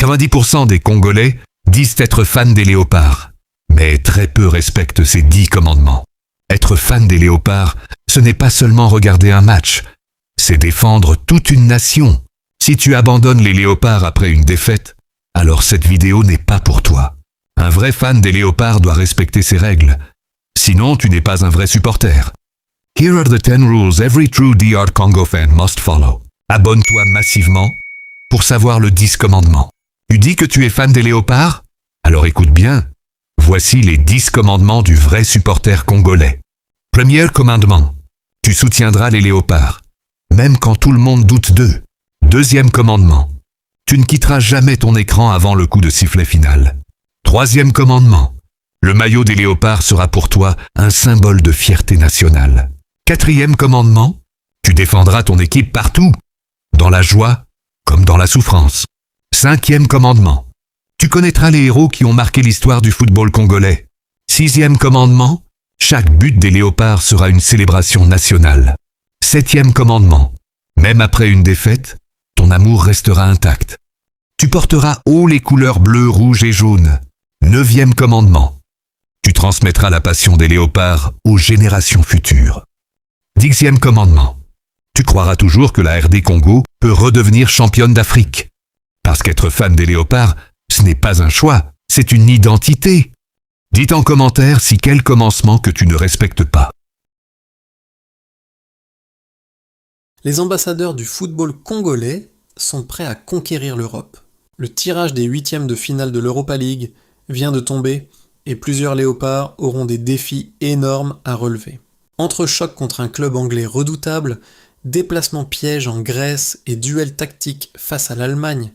90% des Congolais disent être fans des léopards, mais très peu respectent ces 10 commandements. Être fan des léopards, ce n'est pas seulement regarder un match, c'est défendre toute une nation. Si tu abandonnes les léopards après une défaite, alors cette vidéo n'est pas pour toi. Un vrai fan des léopards doit respecter ces règles. Sinon, tu n'es pas un vrai supporter. Here are the 10 rules every true DR Congo fan must follow. Abonne-toi massivement pour savoir le 10 commandements. Tu dis que tu es fan des léopards? Alors écoute bien. Voici les 10 commandements du vrai supporter congolais. Premier commandement. Tu soutiendras les léopards, même quand tout le monde doute d'eux. Deuxième commandement. Tu ne quitteras jamais ton écran avant le coup de sifflet final. Troisième commandement. Le maillot des léopards sera pour toi un symbole de fierté nationale. Quatrième commandement. Tu défendras ton équipe partout, dans la joie comme dans la souffrance. Cinquième commandement. Tu connaîtras les héros qui ont marqué l'histoire du football congolais. Sixième commandement. Chaque but des léopards sera une célébration nationale. Septième commandement. Même après une défaite, ton amour restera intact. Tu porteras haut les couleurs bleues, rouges et jaunes. Neuvième commandement. Tu transmettras la passion des léopards aux générations futures. Dixième commandement. Tu croiras toujours que la RD Congo peut redevenir championne d'Afrique. Parce qu'être fan des léopards, ce n'est pas un choix, c'est une identité. Dites en commentaire si quel commencement que tu ne respectes pas. Les ambassadeurs du football congolais sont prêts à conquérir l'Europe. Le tirage des huitièmes de finale de l'Europa League vient de tomber et plusieurs léopards auront des défis énormes à relever. Entrechoc contre un club anglais redoutable, déplacement piège en Grèce et duel tactique face à l'Allemagne,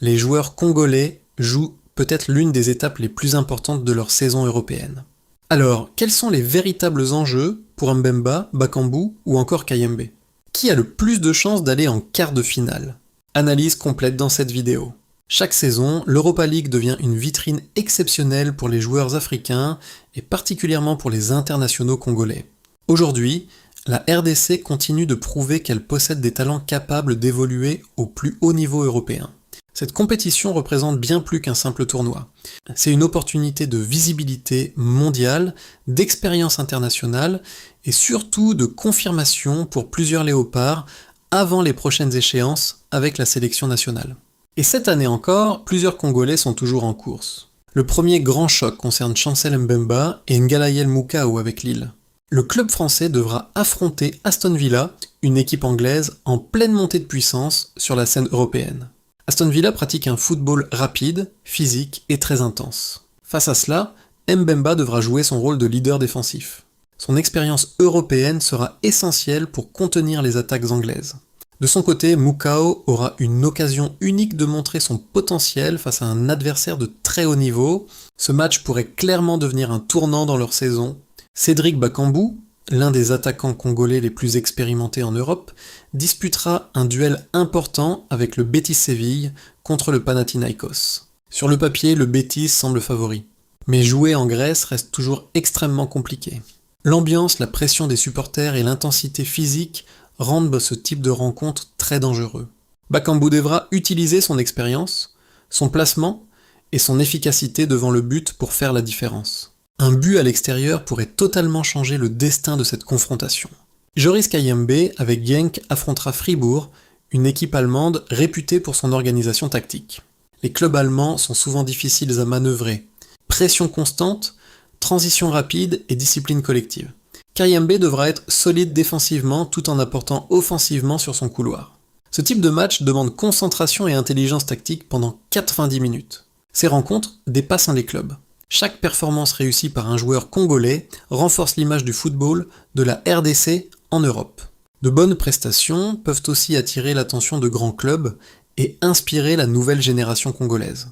les joueurs congolais jouent peut-être l'une des étapes les plus importantes de leur saison européenne. Alors, quels sont les véritables enjeux pour Mbemba, Bakambu ou encore Kayembe? Qui a le plus de chances d'aller en quart de finale? Analyse complète dans cette vidéo. Chaque saison, l'Europa League devient une vitrine exceptionnelle pour les joueurs africains et particulièrement pour les internationaux congolais. Aujourd'hui, la RDC continue de prouver qu'elle possède des talents capables d'évoluer au plus haut niveau européen. Cette compétition représente bien plus qu'un simple tournoi. C'est une opportunité de visibilité mondiale, d'expérience internationale et surtout de confirmation pour plusieurs léopards avant les prochaines échéances avec la sélection nationale. Et cette année encore, plusieurs Congolais sont toujours en course. Le premier grand choc concerne Chancel Mbemba et Ngalayel Mukau avec Lille. Le club français devra affronter Aston Villa, une équipe anglaise en pleine montée de puissance sur la scène européenne. Aston Villa pratique un football rapide, physique et très intense. Face à cela, Mbemba devra jouer son rôle de leader défensif. Son expérience européenne sera essentielle pour contenir les attaques anglaises. De son côté, Mukau aura une occasion unique de montrer son potentiel face à un adversaire de très haut niveau. Ce match pourrait clairement devenir un tournant dans leur saison. Cédric Bakambu, l'un des attaquants congolais les plus expérimentés en Europe, disputera un duel important avec le Betis Séville contre le Panathinaikos. Sur le papier, le Betis semble favori. Mais jouer en Grèce reste toujours extrêmement compliqué. L'ambiance, la pression des supporters et l'intensité physique rendent ce type de rencontre très dangereux. Bakambu devra utiliser son expérience, son placement et son efficacité devant le but pour faire la différence. Un but à l'extérieur pourrait totalement changer le destin de cette confrontation. Joris Kayembe avec Genk affrontera Fribourg, une équipe allemande réputée pour son organisation tactique. Les clubs allemands sont souvent difficiles à manœuvrer. Pression constante, transition rapide et discipline collective. Kayembe devra être solide défensivement tout en apportant offensivement sur son couloir. Ce type de match demande concentration et intelligence tactique pendant 90 minutes. Ces rencontres dépassent les clubs. Chaque performance réussie par un joueur congolais renforce l'image du football de la RDC en Europe. De bonnes prestations peuvent aussi attirer l'attention de grands clubs et inspirer la nouvelle génération congolaise.